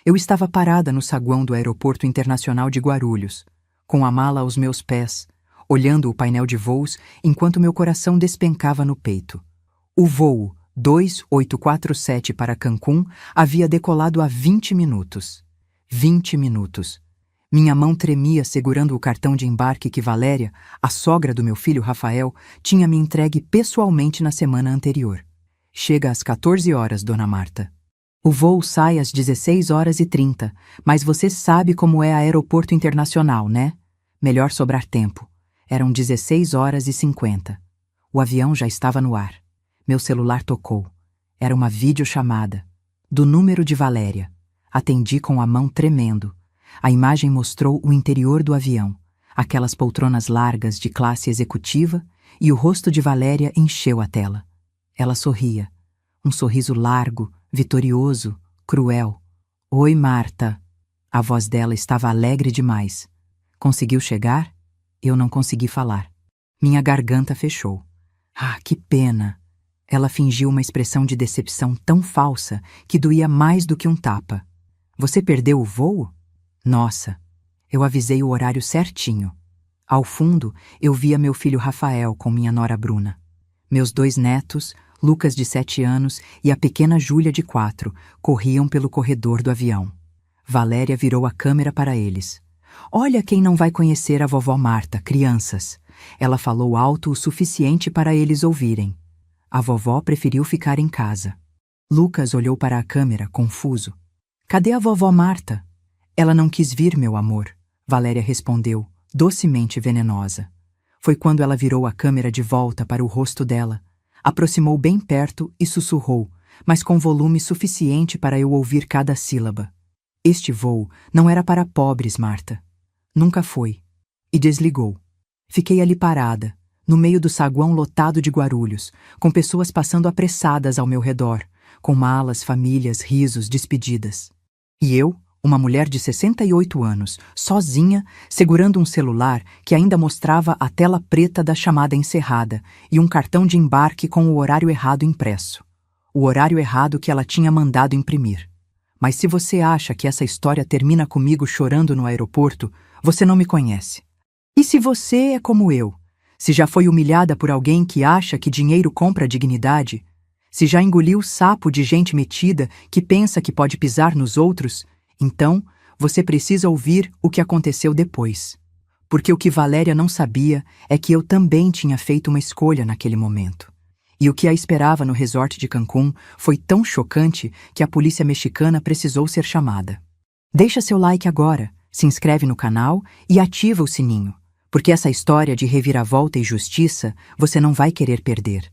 Eu estava parada no saguão do Aeroporto Internacional de Guarulhos, com a mala aos meus pés, olhando o painel de voos enquanto meu coração despencava no peito. O voo 2847 para Cancún havia decolado há 20 minutos. 20 minutos. Minha mão tremia segurando o cartão de embarque que Valéria, a sogra do meu filho Rafael, tinha me entregue pessoalmente na semana anterior. Chega às 14 horas, Dona Marta. O voo sai às 16h30, mas você sabe como é aeroporto internacional, né? Melhor sobrar tempo. Eram 16h50. O avião já estava no ar. Meu celular tocou. Era uma videochamada. Do número de Valéria. Atendi com a mão tremendo. A imagem mostrou o interior do avião, aquelas poltronas largas de classe executiva, e o rosto de Valéria encheu a tela. Ela sorria. Um sorriso largo, vitorioso, cruel. Oi, Marta. A voz dela estava alegre demais. Conseguiu chegar? Eu não consegui falar. Minha garganta fechou. Ah, que pena. Ela fingiu uma expressão de decepção tão falsa que doía mais do que um tapa. Você perdeu o voo? Nossa, eu avisei o horário certinho. Ao fundo, eu via meu filho Rafael com minha nora Bruna. Meus 2 netos, Lucas de 7 anos e a pequena Júlia de 4, corriam pelo corredor do avião. Valéria virou a câmera para eles. Olha quem não vai conhecer a vovó Marta, crianças. Ela falou alto o suficiente para eles ouvirem. A vovó preferiu ficar em casa. Lucas olhou para a câmera, confuso. Cadê a vovó Marta? Ela não quis vir, meu amor, Valéria respondeu, docemente venenosa. Foi quando ela virou a câmera de volta para o rosto dela, aproximou bem perto e sussurrou, mas com volume suficiente para eu ouvir cada sílaba. Este voo não era para pobres, Marta. Nunca foi. E desligou. Fiquei ali parada, no meio do saguão lotado de Guarulhos, com pessoas passando apressadas ao meu redor, com malas, famílias, risos, despedidas. E eu, uma mulher de 68 anos, sozinha, segurando um celular que ainda mostrava a tela preta da chamada encerrada e um cartão de embarque com o horário errado impresso. O horário errado que ela tinha mandado imprimir. Mas se você acha que essa história termina comigo chorando no aeroporto, você não me conhece. E se você é como eu? Se já foi humilhada por alguém que acha que dinheiro compra dignidade? Se já engoliu sapo de gente metida que pensa que pode pisar nos outros? Então, você precisa ouvir o que aconteceu depois. Porque o que Valéria não sabia é que eu também tinha feito uma escolha naquele momento. E o que a esperava no resort de Cancún foi tão chocante que a polícia mexicana precisou ser chamada. Deixa seu like agora, se inscreve no canal e ativa o sininho, porque essa história de reviravolta e justiça você não vai querer perder.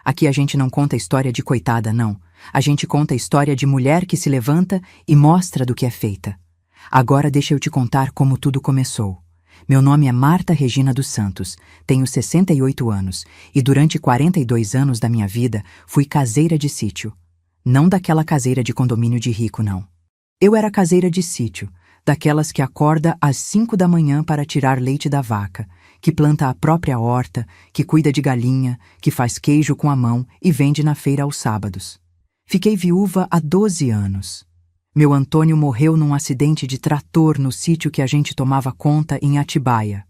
Aqui a gente não conta história de coitada, não. A gente conta a história de mulher que se levanta e mostra do que é feita. Agora deixa eu te contar como tudo começou. Meu nome é Marta Regina dos Santos, tenho 68 anos e durante 42 anos da minha vida fui caseira de sítio. Não daquela caseira de condomínio de rico, não. Eu era caseira de sítio, daquelas que acorda às 5 da manhã para tirar leite da vaca, que planta a própria horta, que cuida de galinha, que faz queijo com a mão e vende na feira aos sábados. Fiquei viúva há 12 anos. Meu Antônio morreu num acidente de trator no sítio que a gente tomava conta em Atibaia.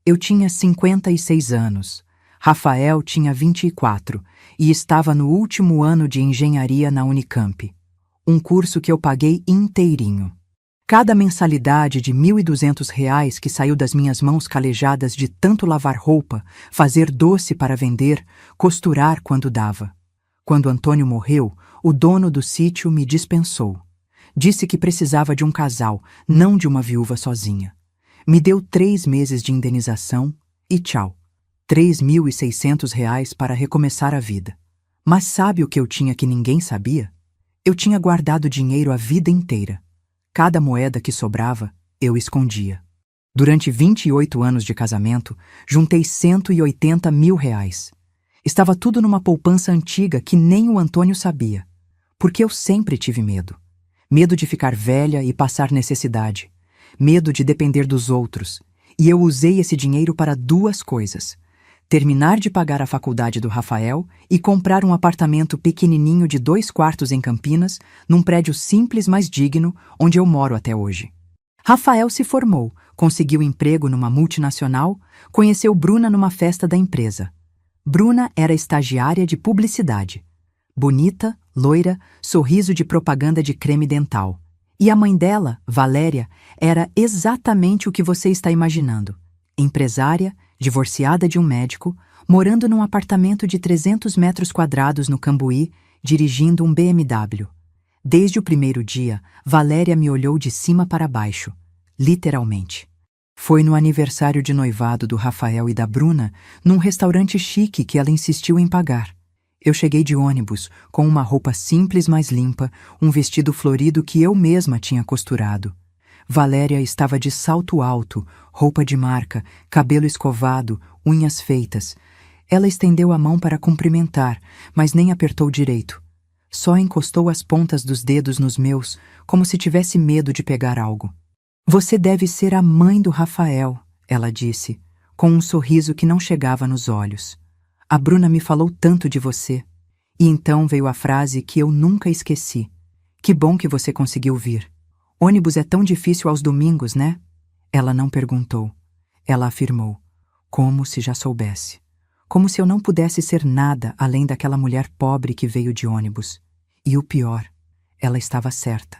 Eu tinha 56 anos. Rafael tinha 24 e estava no último ano de engenharia na Unicamp. Um curso que eu paguei inteirinho. Cada mensalidade de R$ 1.200 que saiu das minhas mãos calejadas de tanto lavar roupa, fazer doce para vender, costurar quando dava. Quando Antônio morreu, o dono do sítio me dispensou. Disse que precisava de um casal, não de uma viúva sozinha. Me deu 3 meses de indenização e tchau. R$ 3.600 para recomeçar a vida. Mas sabe o que eu tinha que ninguém sabia? Eu tinha guardado dinheiro a vida inteira. Cada moeda que sobrava, eu escondia. Durante 28 anos de casamento, juntei R$ 180 mil. Estava tudo numa poupança antiga que nem o Antônio sabia. Porque eu sempre tive medo. Medo de ficar velha e passar necessidade. Medo de depender dos outros. E eu usei esse dinheiro para 2 coisas. terminar de pagar a faculdade do Rafael e comprar um apartamento pequenininho de 2 quartos em Campinas, num prédio simples, mas digno, onde eu moro até hoje. Rafael se formou, conseguiu emprego numa multinacional, conheceu Bruna numa festa da empresa. Bruna era estagiária de publicidade. Bonita, loira, sorriso de propaganda de creme dental. E a mãe dela, Valéria, era exatamente o que você está imaginando. Empresária, divorciada de um médico, morando num apartamento de 300 metros quadrados no Cambuí, dirigindo um BMW. Desde o primeiro dia, Valéria me olhou de cima para baixo, literalmente. Foi no aniversário de noivado do Rafael e da Bruna, num restaurante chique que ela insistiu em pagar. Eu cheguei de ônibus, com uma roupa simples mas limpa, um vestido florido que eu mesma tinha costurado. Valéria estava de salto alto, roupa de marca, cabelo escovado, unhas feitas. Ela estendeu a mão para cumprimentar, mas nem apertou direito. Só encostou as pontas dos dedos nos meus, como se tivesse medo de pegar algo. Você deve ser a mãe do Rafael, ela disse, com um sorriso que não chegava nos olhos. A Bruna me falou tanto de você. E então veio a frase que eu nunca esqueci. Que bom que você conseguiu vir. Ônibus é tão difícil aos domingos, né? Ela não perguntou. Ela afirmou, como se já soubesse. Como se eu não pudesse ser nada além daquela mulher pobre que veio de ônibus. E o pior, ela estava certa.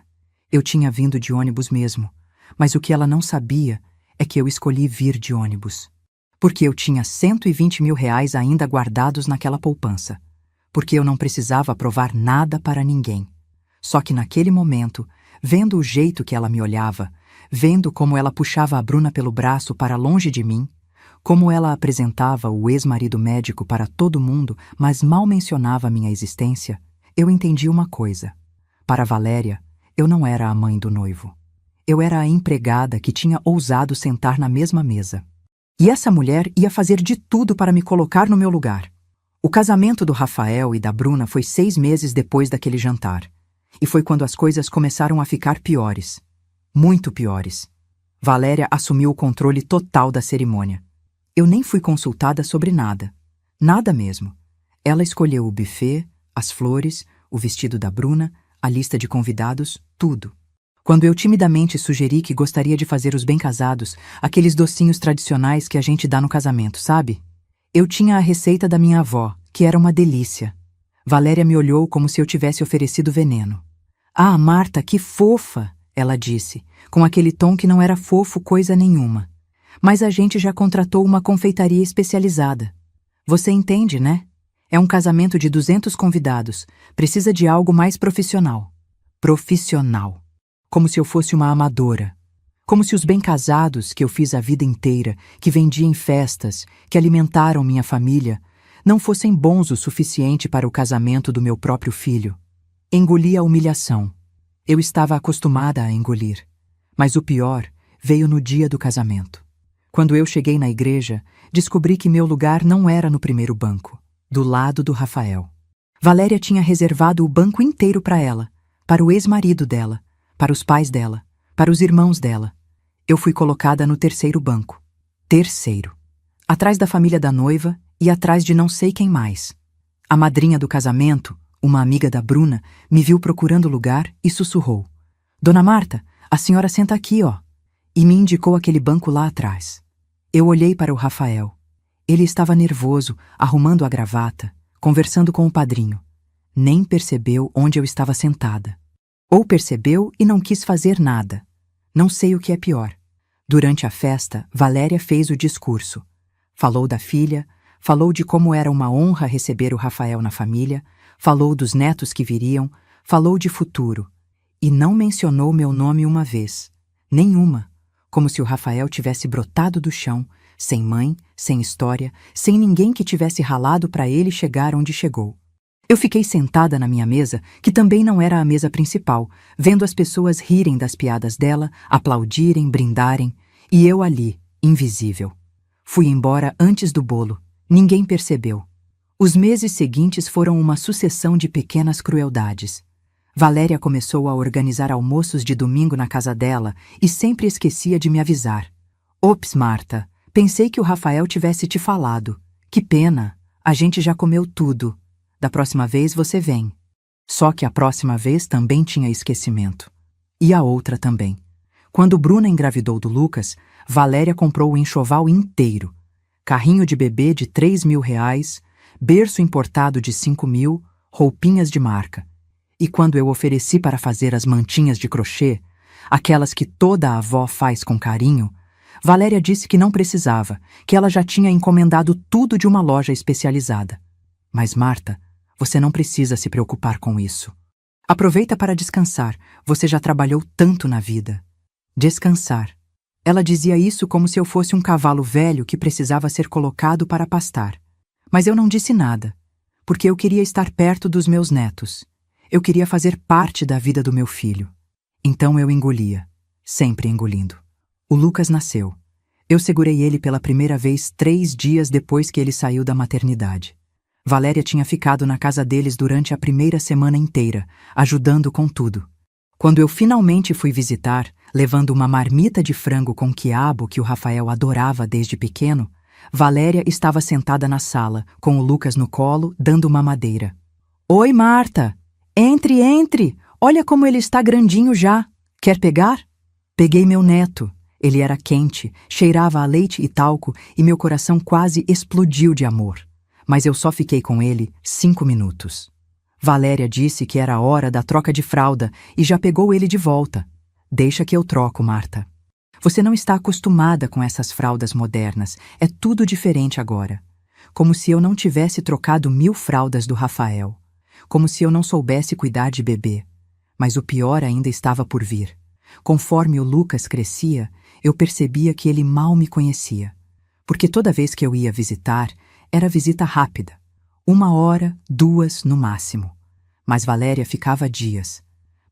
Eu tinha vindo de ônibus mesmo, mas o que ela não sabia é que eu escolhi vir de ônibus. Porque eu tinha 120 mil reais ainda guardados naquela poupança. Porque eu não precisava provar nada para ninguém. Só que naquele momento, vendo o jeito que ela me olhava, vendo como ela puxava a Bruna pelo braço para longe de mim, como ela apresentava o ex-marido médico para todo mundo, mas mal mencionava minha existência, eu entendi uma coisa. Para Valéria, eu não era a mãe do noivo. Eu era a empregada que tinha ousado sentar na mesma mesa. E essa mulher ia fazer de tudo para me colocar no meu lugar. O casamento do Rafael e da Bruna foi 6 meses depois daquele jantar. E foi quando as coisas começaram a ficar piores. Muito piores. Valéria assumiu o controle total da cerimônia. Eu nem fui consultada sobre nada. Nada mesmo. Ela escolheu o buffet, as flores, o vestido da Bruna, a lista de convidados, tudo. Quando eu timidamente sugeri que gostaria de fazer os bem-casados, aqueles docinhos tradicionais que a gente dá no casamento, sabe? Eu tinha a receita da minha avó, que era uma delícia. Valéria me olhou como se eu tivesse oferecido veneno. Ah, Marta, que fofa! Ela disse, com aquele tom que não era fofo coisa nenhuma. Mas a gente já contratou uma confeitaria especializada. Você entende, né? É um casamento de 200 convidados. Precisa de algo mais profissional. Profissional. Como se eu fosse uma amadora. Como se os bem-casados que eu fiz a vida inteira, que vendi em festas, que alimentaram minha família, não fossem bons o suficiente para o casamento do meu próprio filho. Engoli a humilhação. Eu estava acostumada a engolir. Mas o pior veio no dia do casamento. Quando eu cheguei na igreja, descobri que meu lugar não era no primeiro banco, do lado do Rafael. Valéria tinha reservado o banco inteiro para ela, para o ex-marido dela, para os pais dela, para os irmãos dela. Eu fui colocada no terceiro banco. Terceiro. Atrás da família da noiva e atrás de não sei quem mais. A madrinha do casamento, uma amiga da Bruna, me viu procurando lugar e sussurrou. Dona Marta, a senhora senta aqui, ó. E me indicou aquele banco lá atrás. Eu olhei para o Rafael. Ele estava nervoso, arrumando a gravata, conversando com o padrinho. Nem percebeu onde eu estava sentada. Ou percebeu e não quis fazer nada. Não sei o que é pior. Durante a festa, Valéria fez o discurso. Falou da filha, falou de como era uma honra receber o Rafael na família, falou dos netos que viriam, falou de futuro. E não mencionou meu nome uma vez. Nenhuma. Como se o Rafael tivesse brotado do chão, sem mãe, sem história, sem ninguém que tivesse ralado para ele chegar onde chegou. Eu fiquei sentada na minha mesa, que também não era a mesa principal, vendo as pessoas rirem das piadas dela, aplaudirem, brindarem, e eu ali, invisível. Fui embora antes do bolo. Ninguém percebeu. Os meses seguintes foram uma sucessão de pequenas crueldades. Valéria começou a organizar almoços de domingo na casa dela e sempre esquecia de me avisar. Ops, Marta, pensei que o Rafael tivesse te falado. Que pena, a gente já comeu tudo. Da próxima vez você vem. Só que a próxima vez também tinha esquecimento. E a outra também. Quando Bruna engravidou do Lucas, Valéria comprou o enxoval inteiro. Carrinho de bebê de R$ 3.000, berço importado de 5.000, roupinhas de marca. E quando eu ofereci para fazer as mantinhas de crochê, aquelas que toda avó faz com carinho, Valéria disse que não precisava, que ela já tinha encomendado tudo de uma loja especializada. Mas Marta, você não precisa se preocupar com isso. Aproveita para descansar, você já trabalhou tanto na vida. Descansar. Ela dizia isso como se eu fosse um cavalo velho que precisava ser colocado para pastar. Mas eu não disse nada, porque eu queria estar perto dos meus netos. Eu queria fazer parte da vida do meu filho. Então eu engolia, sempre engolindo. O Lucas nasceu. Eu segurei ele pela primeira vez 3 dias depois que ele saiu da maternidade. Valéria tinha ficado na casa deles durante a primeira semana inteira, ajudando com tudo. Quando eu finalmente fui visitar, levando uma marmita de frango com quiabo que o Rafael adorava desde pequeno, Valéria estava sentada na sala, com o Lucas no colo, dando mamadeira. Oi, Marta! Entre, entre! Olha como ele está grandinho já! Quer pegar? Peguei meu neto. Ele era quente, cheirava a leite e talco e meu coração quase explodiu de amor. Mas eu só fiquei com ele 5 minutos. Valéria disse que era a hora da troca de fralda e já pegou ele de volta. Deixa que eu troco, Marta. Você não está acostumada com essas fraldas modernas. É tudo diferente agora. Como se eu não tivesse trocado 1000 fraldas do Rafael. Como se eu não soubesse cuidar de bebê. Mas o pior ainda estava por vir. Conforme o Lucas crescia, eu percebia que ele mal me conhecia. Porque toda vez que eu ia visitar, era visita rápida. 1 hora, 2 no máximo. Mas Valéria ficava dias.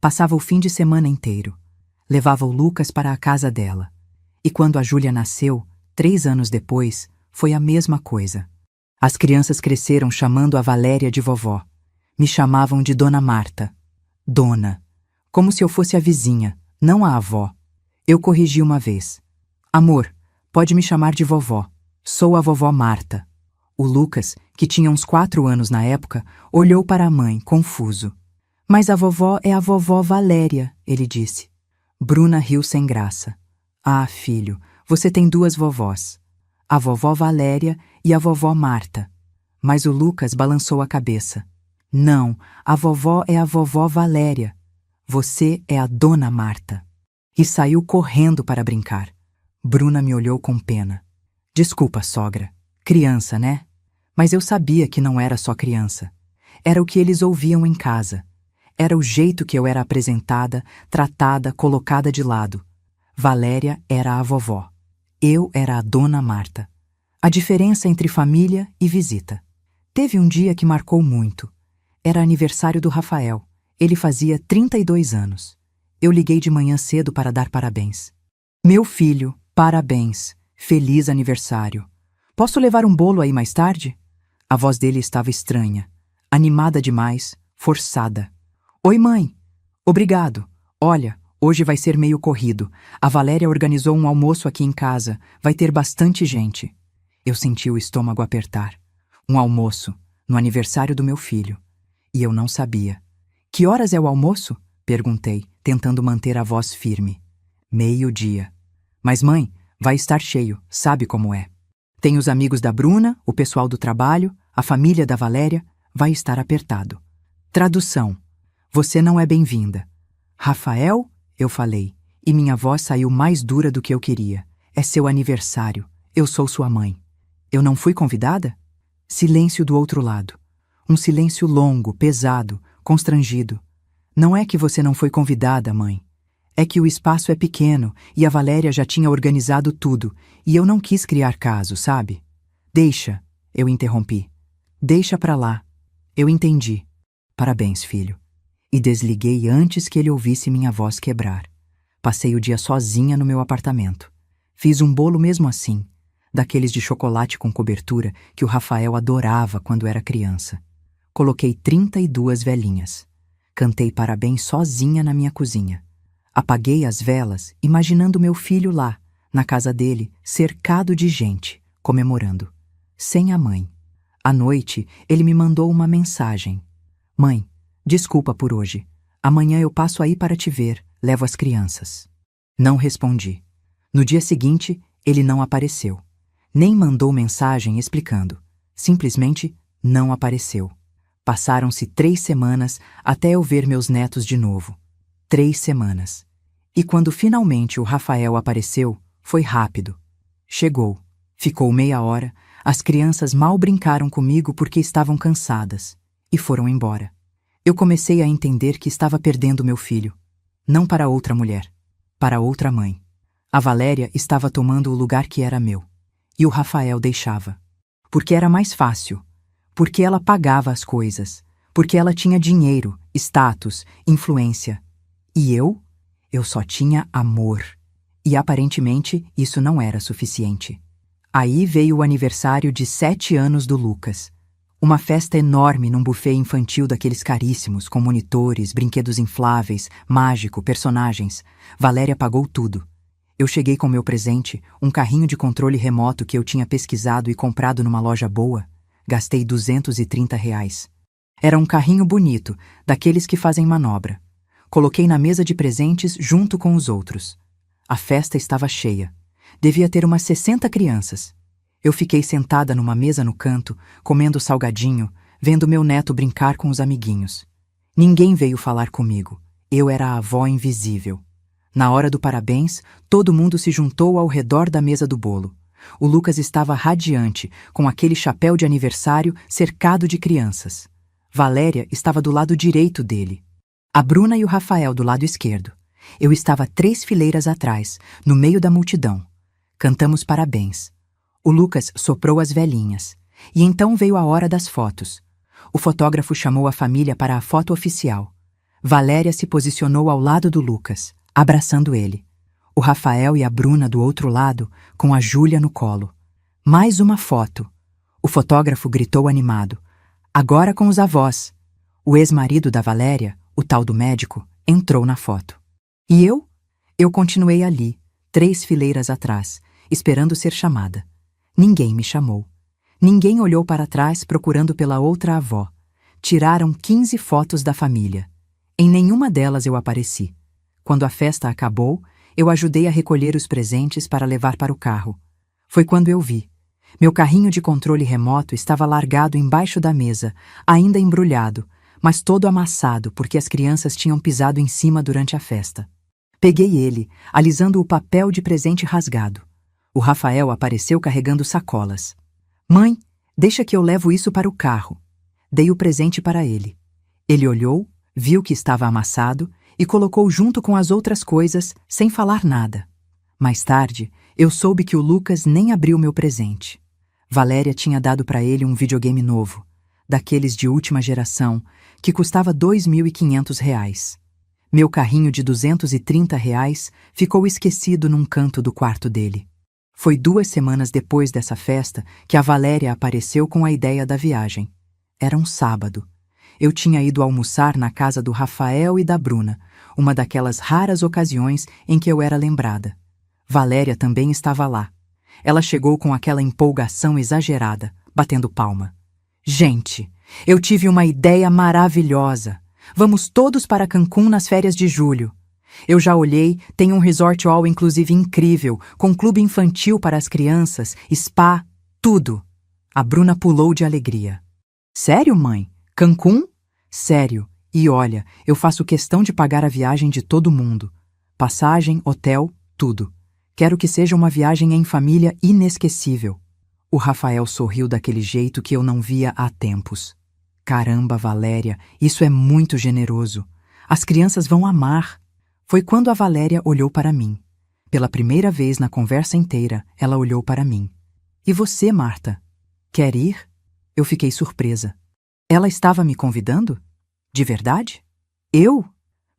Passava o fim de semana inteiro. Levava o Lucas para a casa dela. E quando a Júlia nasceu, 3 anos depois, foi a mesma coisa. As crianças cresceram chamando a Valéria de vovó. Me chamavam de Dona Marta. Dona. Como se eu fosse a vizinha, não a avó. Eu corrigi uma vez. Amor, pode me chamar de vovó. Sou a vovó Marta. O Lucas, que tinha uns 4 anos na época, olhou para a mãe, confuso. Mas a vovó é a vovó Valéria, ele disse. Bruna riu sem graça. Ah, filho, você tem 2 vovós. A vovó Valéria e a vovó Marta. Mas o Lucas balançou a cabeça. Não, a vovó é a vovó Valéria. Você é a Dona Marta. E saiu correndo para brincar. Bruna me olhou com pena. Desculpa, sogra. Criança, né? Mas eu sabia que não era só criança. Era o que eles ouviam em casa. Era o jeito que eu era apresentada, tratada, colocada de lado. Valéria era a vovó. Eu era a Dona Marta. A diferença entre família e visita. Teve um dia que marcou muito. Era aniversário do Rafael. Ele fazia 32 anos. Eu liguei de manhã cedo para dar parabéns. Meu filho, parabéns. Feliz aniversário. Posso levar um bolo aí mais tarde? A voz dele estava estranha. Animada demais, forçada. Oi, mãe. Obrigado. Olha, hoje vai ser meio corrido. A Valéria organizou um almoço aqui em casa. Vai ter bastante gente. Eu senti o estômago apertar. Um almoço, no aniversário do meu filho. E eu não sabia. Que horas é o almoço? Perguntei, tentando manter a voz firme. 12:30. Mas mãe, vai estar cheio, sabe como é. Tem os amigos da Bruna, o pessoal do trabalho, a família da Valéria, vai estar apertado. Tradução. Você não é bem-vinda. Rafael? Eu falei, e minha voz saiu mais dura do que eu queria. É seu aniversário. Eu sou sua mãe. Eu não fui convidada? Silêncio do outro lado. Um silêncio longo, pesado, constrangido. Não é que você não foi convidada, mãe. É que o espaço é pequeno e a Valéria já tinha organizado tudo e eu não quis criar caso, sabe? Deixa, eu interrompi. Deixa pra lá. Eu entendi. Parabéns, filho. E desliguei antes que ele ouvisse minha voz quebrar. Passei o dia sozinha no meu apartamento. Fiz um bolo mesmo assim, daqueles de chocolate com cobertura que o Rafael adorava quando era criança. Coloquei 32 velinhas. Cantei parabéns sozinha na minha cozinha. Apaguei as velas, imaginando meu filho lá, na casa dele, cercado de gente, comemorando. Sem a mãe. À noite, ele me mandou uma mensagem. Mãe, desculpa por hoje. Amanhã eu passo aí para te ver, levo as crianças. Não respondi. No dia seguinte, ele não apareceu. Nem mandou mensagem explicando. Simplesmente não apareceu. Passaram-se 3 semanas até eu ver meus netos de novo. 3 semanas. E quando finalmente o Rafael apareceu, foi rápido. Chegou, ficou meia hora, as crianças mal brincaram comigo porque estavam cansadas, e foram embora. Eu comecei a entender que estava perdendo meu filho. Não para outra mulher, para outra mãe. A Valéria estava tomando o lugar que era meu. E o Rafael deixava. Porque era mais fácil. Porque ela pagava as coisas. Porque ela tinha dinheiro, status, influência. E eu só tinha amor. E aparentemente isso não era suficiente. Aí veio o aniversário de 7 anos do Lucas. Uma festa enorme num buffet infantil daqueles caríssimos, com monitores, brinquedos infláveis, mágico, personagens. Valéria pagou tudo. Eu cheguei com meu presente, um carrinho de controle remoto que eu tinha pesquisado e comprado numa loja boa. Gastei R$ 230. Era um carrinho bonito, daqueles que fazem manobra. Coloquei na mesa de presentes junto com os outros. A festa estava cheia. Devia ter umas 60 crianças. Eu fiquei sentada numa mesa no canto, comendo salgadinho, vendo meu neto brincar com os amiguinhos. Ninguém veio falar comigo. Eu era a avó invisível. Na hora do parabéns, todo mundo se juntou ao redor da mesa do bolo. O Lucas estava radiante, com aquele chapéu de aniversário cercado de crianças. Valéria estava do lado direito dele. A Bruna e o Rafael do lado esquerdo. Eu estava 3 fileiras atrás, no meio da multidão. Cantamos parabéns. O Lucas soprou as velhinhas. E então veio a hora das fotos. O fotógrafo chamou a família para a foto oficial. Valéria se posicionou ao lado do Lucas, abraçando ele. O Rafael e a Bruna do outro lado, com a Júlia no colo. Mais uma foto. O fotógrafo gritou animado. Agora com os avós. O ex-marido da Valéria, o tal do médico, entrou na foto. E eu? Eu continuei ali, 3 fileiras atrás, esperando ser chamada. Ninguém me chamou. Ninguém olhou para trás procurando pela outra avó. Tiraram 15 fotos da família. Em nenhuma delas eu apareci. Quando a festa acabou, eu ajudei a recolher os presentes para levar para o carro. Foi quando eu vi. Meu carrinho de controle remoto estava largado embaixo da mesa, ainda embrulhado, mas todo amassado porque as crianças tinham pisado em cima durante a festa. Peguei ele, alisando o papel de presente rasgado. O Rafael apareceu carregando sacolas. Mãe, deixa que eu levo isso para o carro. Dei o presente para ele. Ele olhou, viu que estava amassado e colocou junto com as outras coisas, sem falar nada. Mais tarde, eu soube que o Lucas nem abriu meu presente. Valéria tinha dado para ele um videogame novo, daqueles de última geração, que custava R$ 2.500. Meu carrinho de R$ 230 ficou esquecido num canto do quarto dele. Foi 2 semanas depois dessa festa que a Valéria apareceu com a ideia da viagem. Era um sábado. Eu tinha ido almoçar na casa do Rafael e da Bruna, uma daquelas raras ocasiões em que eu era lembrada. Valéria também estava lá. Ela chegou com aquela empolgação exagerada, batendo palma. Gente, eu tive uma ideia maravilhosa. Vamos todos para Cancún nas férias de julho. Eu já olhei, tem um resort all-inclusive incrível, com clube infantil para as crianças, spa, tudo. A Bruna pulou de alegria. Sério, mãe? Cancún? Sério. E olha, eu faço questão de pagar a viagem de todo mundo. Passagem, hotel, tudo. Quero que seja uma viagem em família inesquecível. O Rafael sorriu daquele jeito que eu não via há tempos. Caramba, Valéria, isso é muito generoso. As crianças vão amar. Foi quando a Valéria olhou para mim. Pela primeira vez na conversa inteira, ela olhou para mim. E você, Marta? Quer ir? Eu fiquei surpresa. Ela estava me convidando? De verdade? Eu?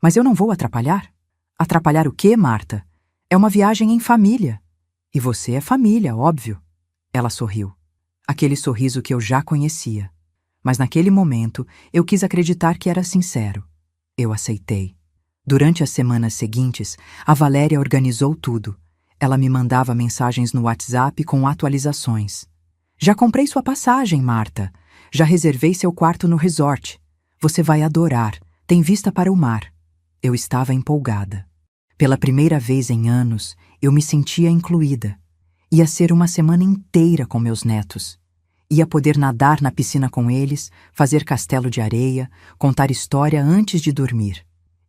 Mas eu não vou atrapalhar. Atrapalhar o quê, Marta? É uma viagem em família. E você é família, óbvio. Ela sorriu. Aquele sorriso que eu já conhecia. Mas naquele momento, eu quis acreditar que era sincero. Eu aceitei. Durante as semanas seguintes, a Valéria organizou tudo. Ela me mandava mensagens no WhatsApp com atualizações. Já comprei sua passagem, Marta. Já reservei seu quarto no resort. Você vai adorar. Tem vista para o mar. Eu estava empolgada. Pela primeira vez em anos, eu me sentia incluída. Ia ser uma semana inteira com meus netos. Ia poder nadar na piscina com eles, fazer castelo de areia, contar história antes de dormir.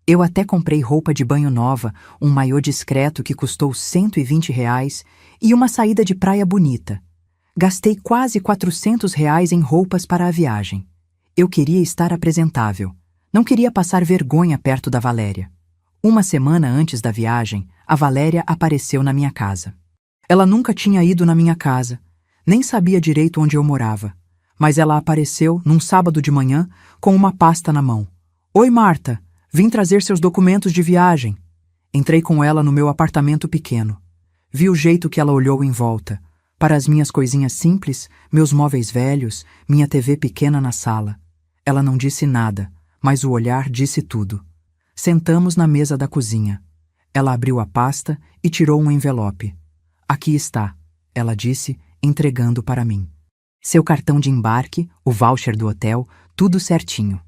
Eu até comprei roupa de banho nova, um maiô discreto que custou R$ 120 e uma saída de praia bonita. Gastei quase R$ 400 em roupas para a viagem. Eu queria estar apresentável. Não queria passar vergonha perto da Valéria. Uma semana antes da viagem, a Valéria apareceu na minha casa. Ela nunca tinha ido na minha casa, nem sabia direito onde eu morava. Mas ela apareceu num sábado de manhã com uma pasta na mão. Oi, Marta, vim trazer seus documentos de viagem. Entrei com ela no meu apartamento pequeno. Vi o jeito que ela olhou em volta. Para as minhas coisinhas simples, meus móveis velhos, minha TV pequena na sala. Ela não disse nada, mas o olhar disse tudo. Sentamos na mesa da cozinha. Ela abriu a pasta e tirou um envelope. Aqui está, ela disse, entregando para mim. Seu cartão de embarque, o voucher do hotel, tudo certinho.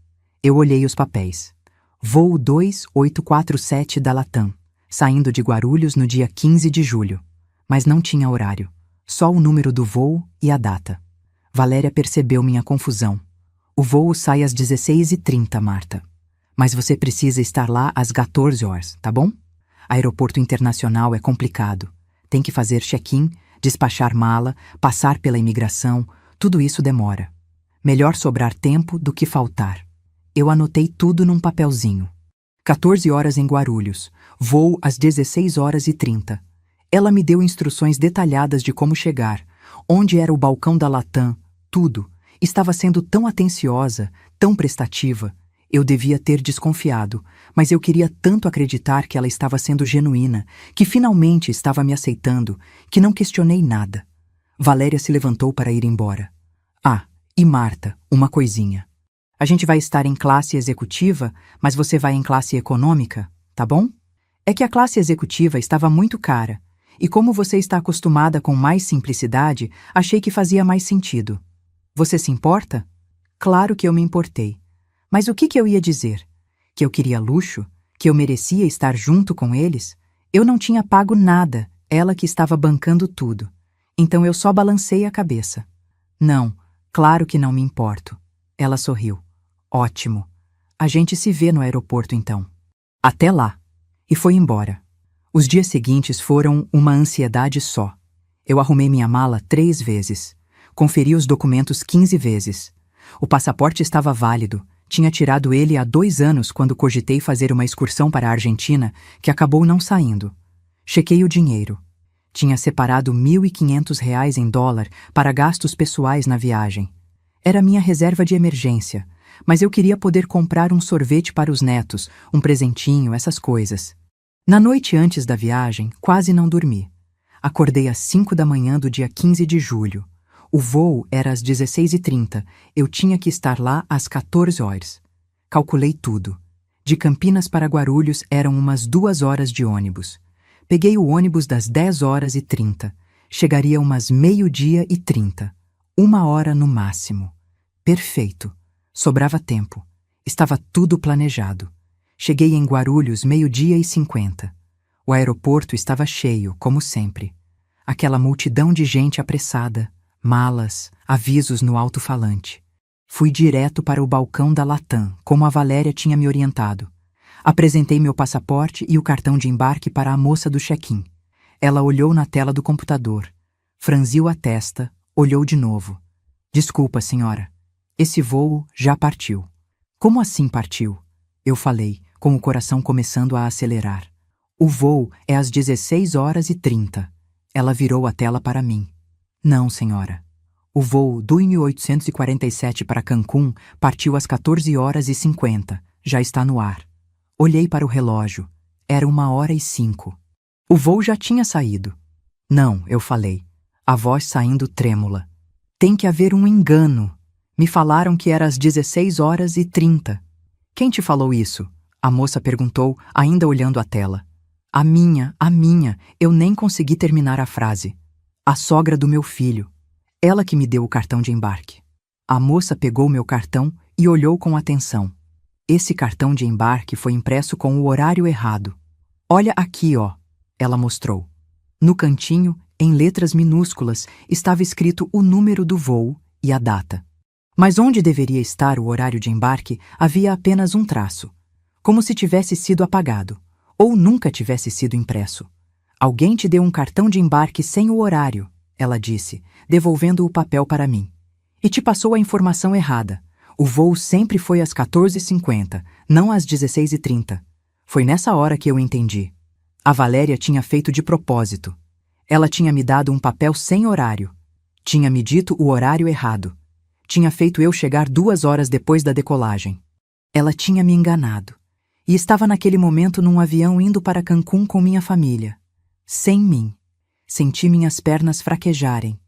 Eu olhei os papéis. Voo 2847 da Latam, saindo de Guarulhos no dia 15 de julho. Mas não tinha horário. Só o número do voo e a data. Valéria percebeu minha confusão. O voo sai às 16h30, Marta. Mas você precisa estar lá às 14 horas, tá bom? Aeroporto internacional é complicado. Tem que fazer check-in, despachar mala, passar pela imigração, tudo isso demora. Melhor sobrar tempo do que faltar. Eu anotei tudo num papelzinho. 14 horas em Guarulhos, voo às 16h30. Ela me deu instruções detalhadas de como chegar, onde era o balcão da Latam, tudo. Estava sendo tão atenciosa, tão prestativa. Eu devia ter desconfiado, mas eu queria tanto acreditar que ela estava sendo genuína, que finalmente estava me aceitando, que não questionei nada. Valéria se levantou para ir embora. Ah, e Marta, uma coisinha. A gente vai estar em classe executiva, mas você vai em classe econômica, tá bom? É que a classe executiva estava muito cara, e como você está acostumada com mais simplicidade, achei que fazia mais sentido. Você se importa? Claro que eu me importei. Mas o que eu ia dizer? Que eu queria luxo? Que eu merecia estar junto com eles? Eu não tinha pago nada, ela que estava bancando tudo. Então eu só balancei a cabeça. Não, claro que não me importo. Ela sorriu. Ótimo. A gente se vê no aeroporto então. Até lá. E foi embora. Os dias seguintes foram uma ansiedade só. Eu arrumei minha mala 3 vezes. Conferi os documentos 15 vezes. O passaporte estava válido. Tinha tirado ele há 2 anos quando cogitei fazer uma excursão para a Argentina, que acabou não saindo. Chequei o dinheiro. Tinha separado R$ 1.500 em dólar para gastos pessoais na viagem. Era minha reserva de emergência, mas eu queria poder comprar um sorvete para os netos, um presentinho, essas coisas. Na noite antes da viagem, quase não dormi. Acordei às 5 da manhã do dia 15 de julho. O voo era às 16h30, eu tinha que estar lá às 14 horas. Calculei tudo. De Campinas para Guarulhos eram umas 2 horas de ônibus. Peguei o ônibus das 10h30. Chegaria umas 12h30. 1 hora no máximo. Perfeito. Sobrava tempo. Estava tudo planejado. Cheguei em Guarulhos 12h50. O aeroporto estava cheio, como sempre. Aquela multidão de gente apressada. Malas, avisos no alto-falante. Fui direto para o balcão da Latam, como a Valéria tinha me orientado. Apresentei meu passaporte e o cartão de embarque para a moça do check-in. Ela olhou na tela do computador, franziu a testa, olhou de novo. Desculpa, senhora. Esse voo já partiu. Como assim partiu? Eu falei, com o coração começando a acelerar. O voo é às 16h30. Ela virou a tela para mim. Não, senhora. O voo do 1847 para Cancún partiu às 14h50. Já está no ar. Olhei para o relógio. Era 1h05. O voo já tinha saído. Não, eu falei, a voz saindo trêmula. Tem que haver um engano. Me falaram que era às 16h30. Quem te falou isso? A moça perguntou, ainda olhando a tela. A minha, eu nem consegui terminar a frase. A sogra do meu filho. Ela que me deu o cartão de embarque. A moça pegou meu cartão e olhou com atenção. Esse cartão de embarque foi impresso com o horário errado. Olha aqui, ó. Ela mostrou. No cantinho, em letras minúsculas, estava escrito o número do voo e a data. Mas onde deveria estar o horário de embarque, havia apenas um traço, como se tivesse sido apagado, ou nunca tivesse sido impresso. Alguém te deu um cartão de embarque sem o horário, ela disse, devolvendo o papel para mim. E te passou a informação errada. O voo sempre foi às 14h50, não às 16h30. Foi nessa hora que eu entendi. A Valéria tinha feito de propósito. Ela tinha me dado um papel sem horário. Tinha me dito o horário errado. Tinha feito eu chegar 2 horas depois da decolagem. Ela tinha me enganado. E estava naquele momento num avião indo para Cancún com minha família. Sem mim. Senti minhas pernas fraquejarem.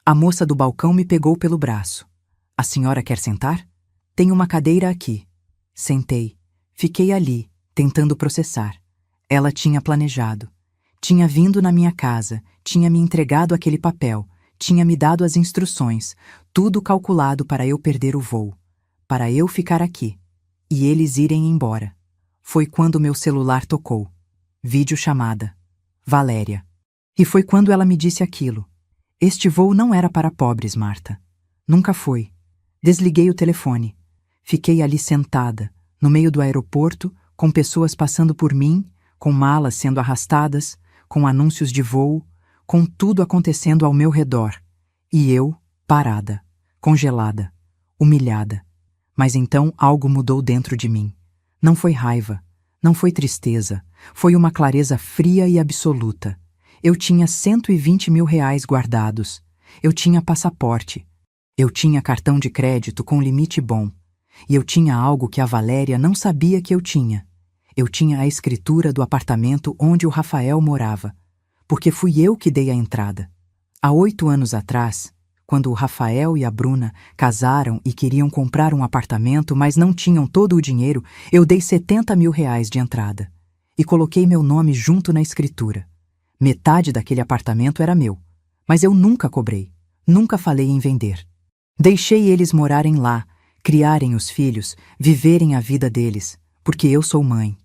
A moça do balcão me pegou pelo braço. A senhora quer sentar? Tem uma cadeira aqui. Sentei. Fiquei ali, tentando processar. Ela tinha planejado. Tinha vindo na minha casa, tinha me entregado aquele papel, tinha me dado as instruções, tudo calculado para eu perder o voo, para eu ficar aqui, e eles irem embora. Foi quando meu celular tocou. Videochamada. Valéria. E foi quando ela me disse aquilo. Este voo não era para pobres, Marta. Nunca foi. Desliguei o telefone. Fiquei ali sentada, no meio do aeroporto, com pessoas passando por mim, com malas sendo arrastadas, com anúncios de voo, com tudo acontecendo ao meu redor. E eu, parada, congelada, humilhada. Mas então algo mudou dentro de mim. Não foi raiva, não foi tristeza, foi uma clareza fria e absoluta. Eu tinha 120 mil reais guardados. Eu tinha passaporte. Eu tinha cartão de crédito com limite bom. E eu tinha algo que a Valéria não sabia que eu tinha. Eu tinha a escritura do apartamento onde o Rafael morava, porque fui eu que dei a entrada. Há 8 anos atrás, quando o Rafael e a Bruna casaram e queriam comprar um apartamento, mas não tinham todo o dinheiro, eu dei 70 mil reais de entrada e coloquei meu nome junto na escritura. Metade daquele apartamento era meu, mas eu nunca cobrei, nunca falei em vender. Deixei eles morarem lá, criarem os filhos, viverem a vida deles, porque eu sou mãe.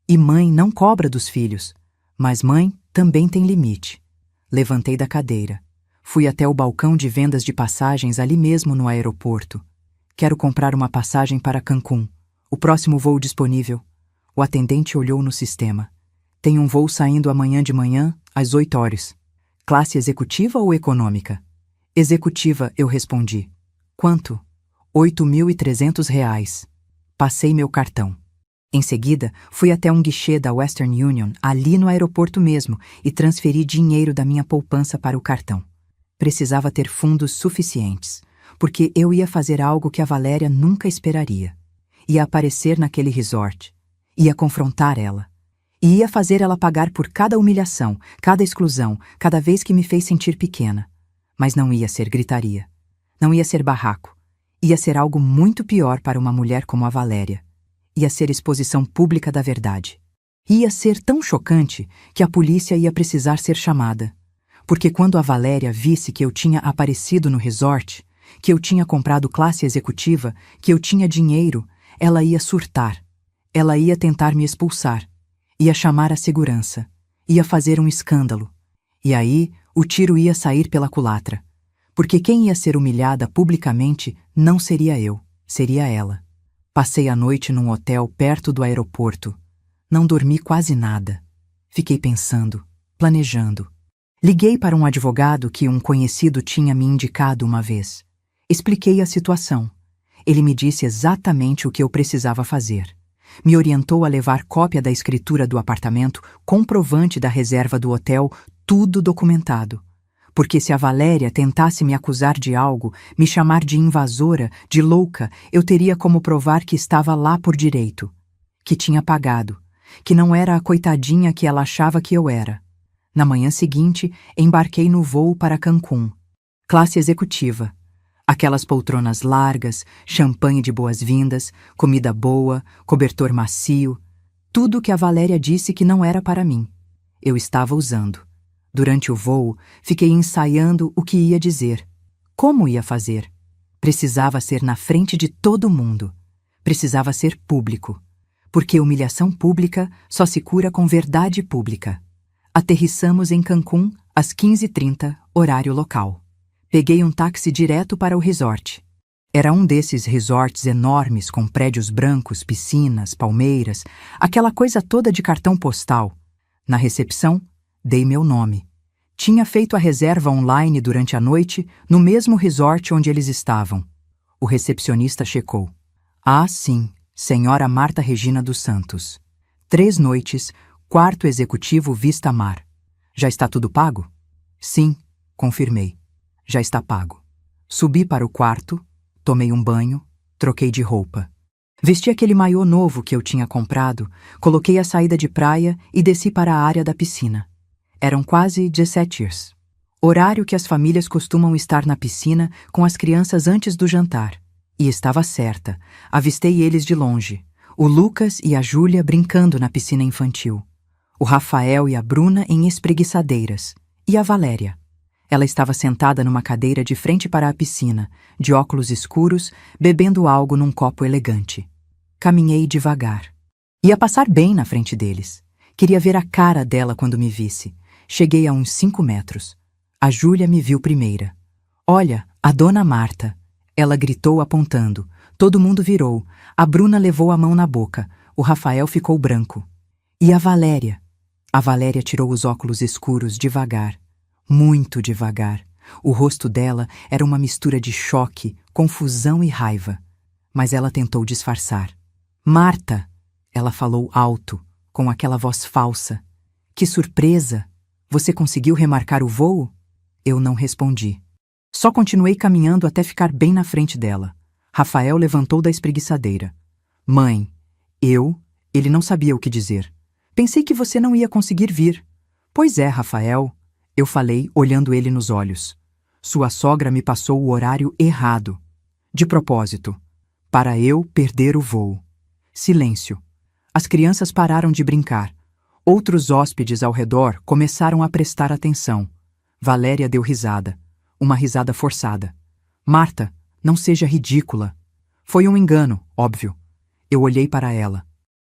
E mãe não cobra dos filhos, mas mãe também tem limite. Levantei da cadeira. Fui até o balcão de vendas de passagens ali mesmo no aeroporto. Quero comprar uma passagem para Cancún. O próximo voo disponível. O atendente olhou no sistema. Tem um voo saindo amanhã de manhã, às 8 horas. Classe executiva ou econômica? Executiva, eu respondi. Quanto? 8.300 reais. Passei meu cartão. Em seguida, fui até um guichê da Western Union, ali no aeroporto mesmo, e transferi dinheiro da minha poupança para o cartão. Precisava ter fundos suficientes, porque eu ia fazer algo que a Valéria nunca esperaria. Ia aparecer naquele resort. Ia confrontar ela. E ia fazer ela pagar por cada humilhação, cada exclusão, cada vez que me fez sentir pequena. Mas não ia ser gritaria. Não ia ser barraco. Ia ser algo muito pior para uma mulher como a Valéria. Ia ser exposição pública da verdade. Ia ser tão chocante que a polícia ia precisar ser chamada. Porque quando a Valéria visse que eu tinha aparecido no resort, que eu tinha comprado classe executiva, que eu tinha dinheiro, ela ia surtar. Ela ia tentar me expulsar. Ia chamar a segurança. Ia fazer um escândalo. E aí, o tiro ia sair pela culatra. Porque quem ia ser humilhada publicamente não seria eu, seria ela. Passei a noite num hotel perto do aeroporto. Não dormi quase nada. Fiquei pensando, planejando. Liguei para um advogado que um conhecido tinha me indicado uma vez. Expliquei a situação. Ele me disse exatamente o que eu precisava fazer. Me orientou a levar cópia da escritura do apartamento, comprovante da reserva do hotel, tudo documentado. Porque se a Valéria tentasse me acusar de algo, me chamar de invasora, de louca, eu teria como provar que estava lá por direito. Que tinha pagado. Que não era a coitadinha que ela achava que eu era. Na manhã seguinte, embarquei no voo para Cancún. Classe executiva. Aquelas poltronas largas, champanhe de boas-vindas, comida boa, cobertor macio. Tudo que a Valéria disse que não era para mim. Eu estava usando. Durante o voo, fiquei ensaiando o que ia dizer. Como ia fazer? Precisava ser na frente de todo mundo. Precisava ser público. Porque humilhação pública só se cura com verdade pública. Aterrissamos em Cancún às 15h30, horário local. Peguei um táxi direto para o resort. Era um desses resorts enormes com prédios brancos, piscinas, palmeiras, aquela coisa toda de cartão postal. Na recepção, dei meu nome. Tinha feito a reserva online durante a noite no mesmo resort onde eles estavam. O recepcionista checou. Ah, sim, senhora Marta Regina dos Santos. 3 noites, quarto executivo vista mar. Já está tudo pago? Sim, confirmei. Já está pago. Subi para o quarto, tomei um banho, troquei de roupa. Vesti aquele maiô novo que eu tinha comprado, coloquei a saída de praia e desci para a área da piscina. Eram quase 17 horas. Horário que as famílias costumam estar na piscina com as crianças antes do jantar. E estava certa, avistei eles de longe. O Lucas e a Júlia brincando na piscina infantil. O Rafael e a Bruna em espreguiçadeiras. E a Valéria. Ela estava sentada numa cadeira de frente para a piscina, de óculos escuros, bebendo algo num copo elegante. Caminhei devagar. Ia passar bem na frente deles. Queria ver a cara dela quando me visse. Cheguei a uns 5 metros. A Júlia me viu primeira. Olha, a dona Marta. Ela gritou apontando. Todo mundo virou. A Bruna levou a mão na boca. O Rafael ficou branco. E a Valéria? A Valéria tirou os óculos escuros devagar. Muito devagar. O rosto dela era uma mistura de choque, confusão e raiva. Mas ela tentou disfarçar. Marta! Ela falou alto, com aquela voz falsa. Que surpresa! Você conseguiu remarcar o voo? Eu não respondi. Só continuei caminhando até ficar bem na frente dela. Rafael levantou da espreguiçadeira. Mãe, ele não sabia o que dizer. Pensei que você não ia conseguir vir. Pois é, Rafael, eu falei, olhando ele nos olhos. Sua sogra me passou o horário errado. De propósito, para eu perder o voo. Silêncio. As crianças pararam de brincar. Outros hóspedes ao redor começaram a prestar atenção. Valéria deu risada. Uma risada forçada. Marta, não seja ridícula. Foi um engano, óbvio. Eu olhei para ela.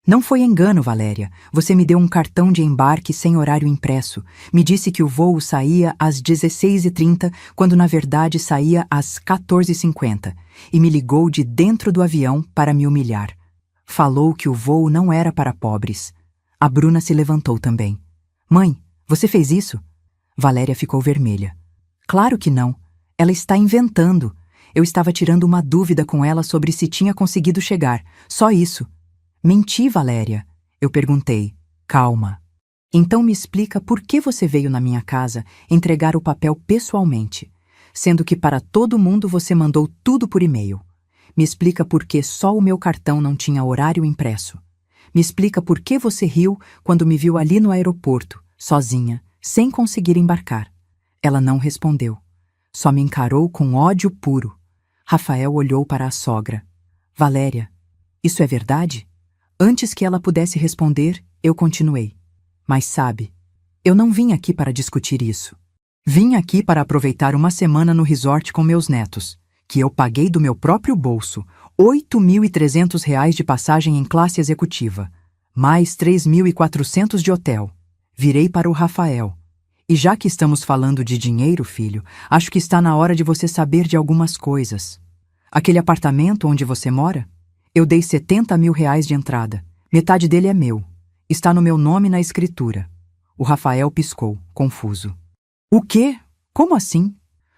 Não foi engano, Valéria. Você me deu um cartão de embarque sem horário impresso. Me disse que o voo saía às 16h30, quando na verdade saía às 14h50, e me ligou de dentro do avião para me humilhar. Falou que o voo não era para pobres. A Bruna se levantou também. Mãe, você fez isso? Valéria ficou vermelha. Claro que não. Ela está inventando. Eu estava tirando uma dúvida com ela sobre se tinha conseguido chegar. Só isso. Menti, Valéria? Eu perguntei. Calma. Então me explica por que você veio na minha casa entregar o papel pessoalmente, sendo que para todo mundo você mandou tudo por e-mail. Me explica por que só o meu cartão não tinha horário impresso. Me explica por que você riu quando me viu ali no aeroporto, sozinha, sem conseguir embarcar. Ela não respondeu. Só me encarou com ódio puro. Rafael olhou para a sogra. Valéria, isso é verdade? Antes que ela pudesse responder, eu continuei. Mas sabe, eu não vim aqui para discutir isso. Vim aqui para aproveitar uma semana no resort com meus netos, que eu paguei do meu próprio bolso, R$ 8.300 de passagem em classe executiva, mais 3.400 de hotel. Virei para o Rafael. E já que estamos falando de dinheiro, filho, acho que está na hora de você saber de algumas coisas. Aquele apartamento onde você mora? Eu dei R$ 70 mil de entrada. Metade dele é meu. Está no meu nome na escritura. O Rafael piscou, confuso. O quê? Como assim?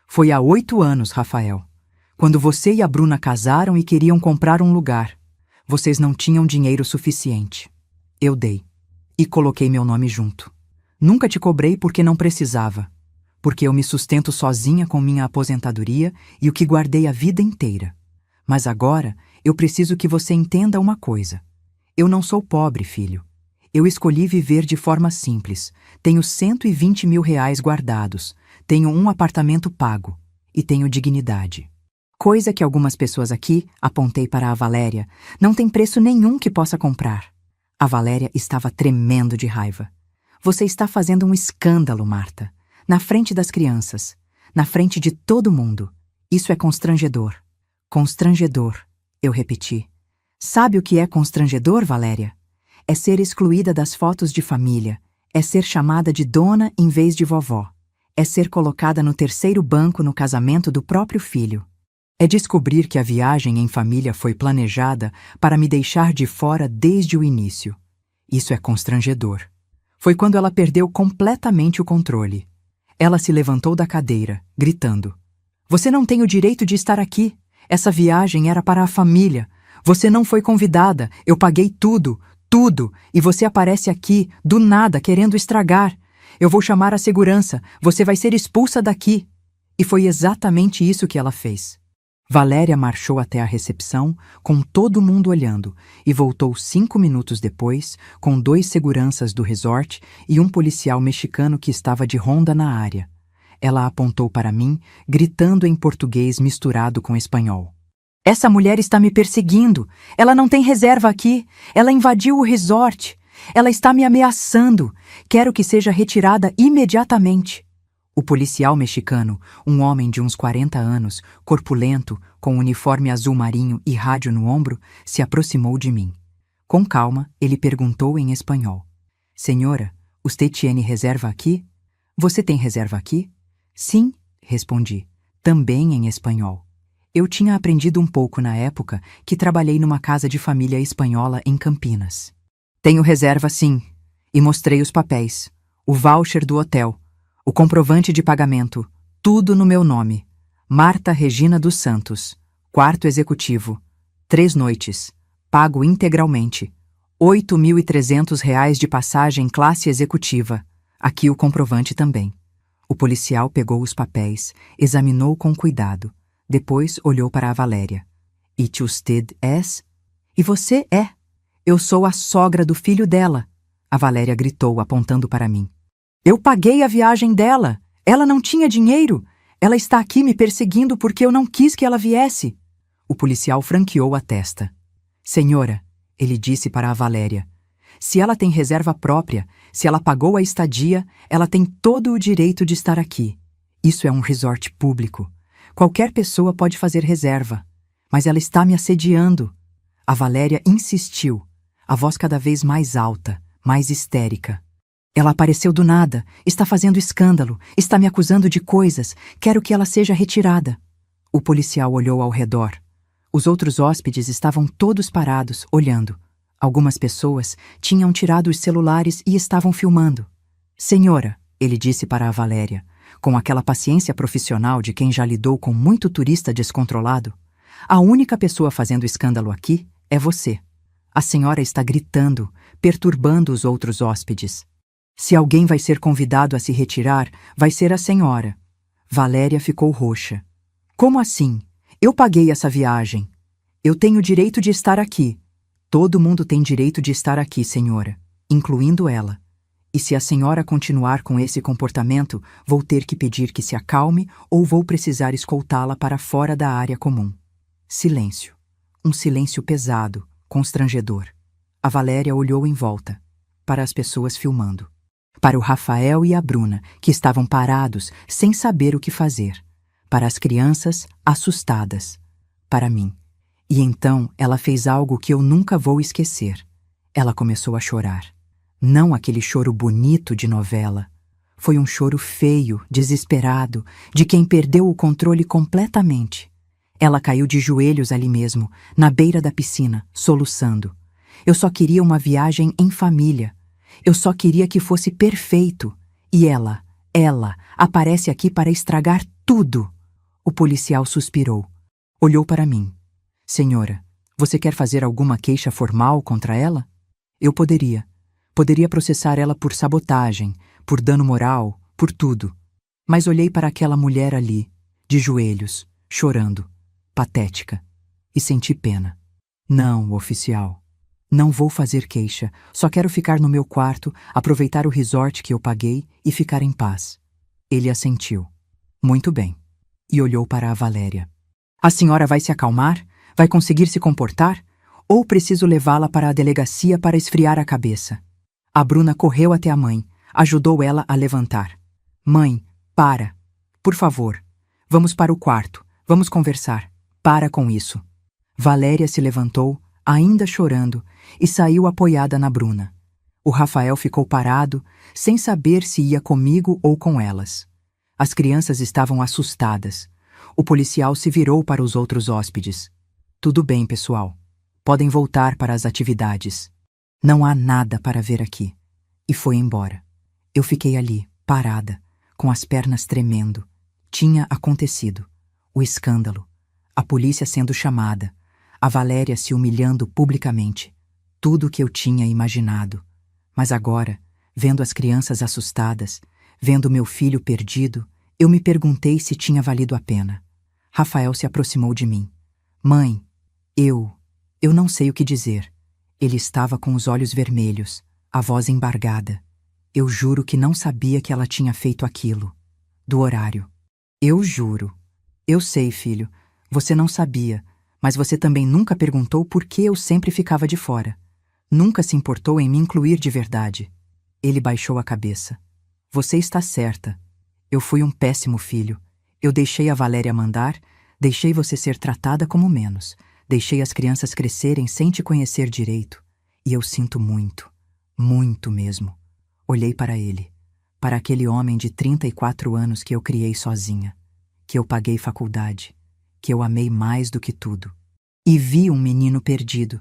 Foi há 8 anos, Rafael. Quando você e a Bruna casaram e queriam comprar um lugar. Vocês não tinham dinheiro suficiente. Eu dei. E coloquei meu nome junto. Nunca te cobrei porque não precisava. Porque eu me sustento sozinha com minha aposentadoria e o que guardei a vida inteira. Mas agora, eu preciso que você entenda uma coisa. Eu não sou pobre, filho. Eu escolhi viver de forma simples. Tenho R$ 120 mil guardados. Tenho um apartamento pago. E tenho dignidade. Coisa que algumas pessoas aqui, apontei para a Valéria, não tem preço nenhum que possa comprar. A Valéria estava tremendo de raiva. Você está fazendo um escândalo, Marta. Na frente das crianças. Na frente de todo mundo. Isso é constrangedor. Constrangedor, eu repeti. Sabe o que é constrangedor, Valéria? É ser excluída das fotos de família, é ser chamada de dona em vez de vovó, é ser colocada no terceiro banco no casamento do próprio filho. É descobrir que a viagem em família foi planejada para me deixar de fora desde o início. Isso é constrangedor. Foi quando ela perdeu completamente o controle. Ela se levantou da cadeira, gritando: "Você não tem o direito de estar aqui. Essa viagem era para a família. Você não foi convidada. Eu paguei tudo, tudo, e você aparece aqui, do nada, querendo estragar. Eu vou chamar a segurança. Você vai ser expulsa daqui." E foi exatamente isso que ela fez. Valéria marchou até a recepção, com todo mundo olhando, e voltou 5 minutos depois, com 2 seguranças do resort e um policial mexicano que estava de ronda na área. Ela apontou para mim, gritando em português misturado com espanhol: "Essa mulher está me perseguindo! Ela não tem reserva aqui! Ela invadiu o resort! Ela está me ameaçando! Quero que seja retirada imediatamente!" O policial mexicano, um homem de uns 40 anos, corpulento, com uniforme azul marinho e rádio no ombro, se aproximou de mim. Com calma, ele perguntou em espanhol: "Senhora, usted tiene reserva aqui? Você tem reserva aqui?" "Sim", respondi, também em espanhol. Eu tinha aprendido um pouco na época que trabalhei numa casa de família espanhola em Campinas. "Tenho reserva, sim." E mostrei os papéis, o voucher do hotel, o comprovante de pagamento, tudo no meu nome. Marta Regina dos Santos, quarto executivo, 3 noites, pago integralmente, R$ 8.300 de passagem classe executiva. Aqui o comprovante também. O policial pegou os papéis, examinou com cuidado, depois olhou para a Valéria. "E usted es?" "E você é? Eu sou a sogra do filho dela", a Valéria gritou, apontando para mim. "Eu paguei a viagem dela. Ela não tinha dinheiro. Ela está aqui me perseguindo porque eu não quis que ela viesse." O policial franqueou a testa. "Senhora", ele disse para a Valéria, "se ela tem reserva própria, se ela pagou a estadia, ela tem todo o direito de estar aqui. Isso é um resort público. Qualquer pessoa pode fazer reserva. Mas ela está me assediando." A Valéria insistiu, a voz cada vez mais alta, mais histérica. "Ela apareceu do nada, está fazendo escândalo, está me acusando de coisas, quero que ela seja retirada." O policial olhou ao redor. Os outros hóspedes estavam todos parados, olhando. Algumas pessoas tinham tirado os celulares e estavam filmando. "Senhora", ele disse para a Valéria, com aquela paciência profissional de quem já lidou com muito turista descontrolado, "a única pessoa fazendo escândalo aqui é você. A senhora está gritando, perturbando os outros hóspedes. Se alguém vai ser convidado a se retirar, vai ser a senhora." Valéria ficou roxa. "Como assim? Eu paguei essa viagem. Eu tenho direito de estar aqui." "Todo mundo tem direito de estar aqui, senhora, incluindo ela. E se a senhora continuar com esse comportamento, vou ter que pedir que se acalme ou vou precisar escoltá-la para fora da área comum." Silêncio. Um silêncio pesado, constrangedor. A Valéria olhou em volta, para as pessoas filmando. Para o Rafael e a Bruna, que estavam parados, sem saber o que fazer. Para as crianças, assustadas. Para mim. E então ela fez algo que eu nunca vou esquecer. Ela começou a chorar. Não aquele choro bonito de novela. Foi um choro feio, desesperado, de quem perdeu o controle completamente. Ela caiu de joelhos ali mesmo, na beira da piscina, soluçando. Eu só queria uma viagem em família. Eu só queria que fosse perfeito. E ela aparece aqui para estragar tudo. O policial suspirou. Olhou para mim. "Senhora, você quer fazer alguma queixa formal contra ela?" Eu poderia. Poderia processar ela por sabotagem, por dano moral, por tudo. Mas olhei para aquela mulher ali, de joelhos, chorando, patética, e senti pena. "Não, oficial. Não vou fazer queixa, só quero ficar no meu quarto, aproveitar o resort que eu paguei e ficar em paz." Ele assentiu. "Muito bem." E olhou para a Valéria. "A senhora vai se acalmar? Vai conseguir se comportar? Ou preciso levá-la para a delegacia para esfriar a cabeça?" A Bruna correu até a mãe, ajudou ela a levantar. "Mãe, para. Por favor. Vamos para o quarto. Vamos conversar. Para com isso. Valéria se levantou, ainda chorando, e saiu apoiada na Bruna. O Rafael ficou parado, sem saber se ia comigo ou com elas. As crianças estavam assustadas. O policial se virou para os outros hóspedes. Tudo bem, pessoal. Podem voltar para as atividades. Não há nada para ver aqui. E foi embora. Eu fiquei ali, parada, com as pernas tremendo. Tinha acontecido. O escândalo. A polícia sendo chamada. A Valéria se humilhando publicamente. Tudo o que eu tinha imaginado. Mas agora, vendo as crianças assustadas, vendo meu filho perdido, eu me perguntei se tinha valido a pena. Rafael se aproximou de mim. Mãe, eu não sei o que dizer. Ele estava com os olhos vermelhos, a voz embargada. Eu juro que não sabia que ela tinha feito aquilo. Do horário. Eu juro. Eu sei, filho. Você não sabia, mas você também nunca perguntou por que eu sempre ficava de fora. Nunca se importou em me incluir de verdade. Ele baixou a cabeça. Você está certa. Eu fui um péssimo filho. Eu deixei a Valéria mandar, deixei você ser tratada como menos, deixei as crianças crescerem sem te conhecer direito. E eu sinto muito, muito mesmo. Olhei para ele, para aquele homem de 34 anos que eu criei sozinha, que eu paguei faculdade, que eu amei mais do que tudo. E vi um menino perdido.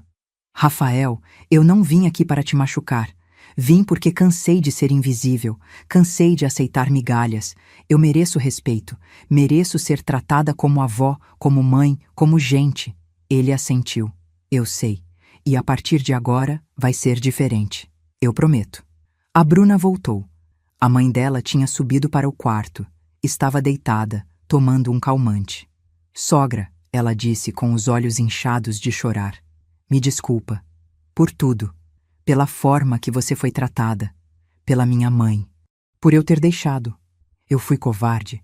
Rafael, eu não vim aqui para te machucar. Vim porque cansei de ser invisível, cansei de aceitar migalhas. Eu mereço respeito, mereço ser tratada como avó, como mãe, como gente. Ele assentiu. Eu sei. E a partir de agora vai ser diferente. Eu prometo. A Bruna voltou. A mãe dela tinha subido para o quarto. Estava deitada, tomando um calmante. Sogra, ela disse com os olhos inchados de chorar. Me desculpa. Por tudo. Pela forma que você foi tratada. Pela minha mãe. Por eu ter deixado. Eu fui covarde.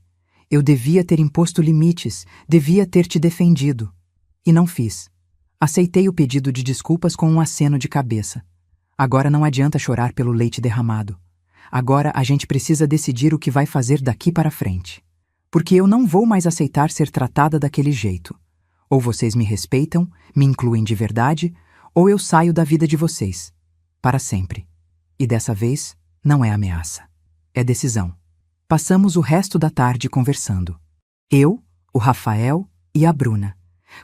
Eu devia ter imposto limites, devia ter te defendido. E não fiz. Aceitei o pedido de desculpas com um aceno de cabeça. Agora não adianta chorar pelo leite derramado. Agora a gente precisa decidir o que vai fazer daqui para frente. Porque eu não vou mais aceitar ser tratada daquele jeito. Ou vocês me respeitam, me incluem de verdade, ou eu saio da vida de vocês. Para sempre. E dessa vez, não é ameaça. É decisão. Passamos o resto da tarde conversando. Eu, o Rafael e a Bruna.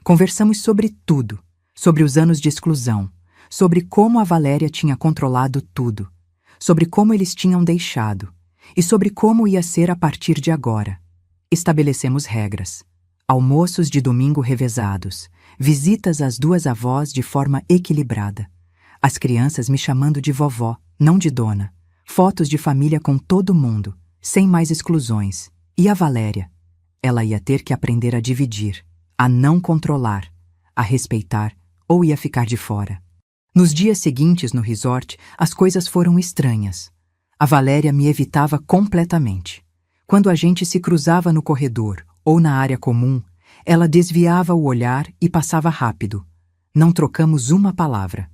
Conversamos sobre tudo. Sobre os anos de exclusão. Sobre como a Valéria tinha controlado tudo. Sobre como eles tinham deixado. E sobre como ia ser a partir de agora. Estabelecemos regras. Almoços de domingo revezados. Visitas às duas avós de forma equilibrada. As crianças me chamando de vovó, não de dona. Fotos de família com todo mundo, sem mais exclusões. E a Valéria? Ela ia ter que aprender a dividir, a não controlar, a respeitar ou ia ficar de fora. Nos dias seguintes no resort, as coisas foram estranhas. A Valéria me evitava completamente. Quando a gente se cruzava no corredor ou na área comum, ela desviava o olhar e passava rápido. Não trocamos uma palavra.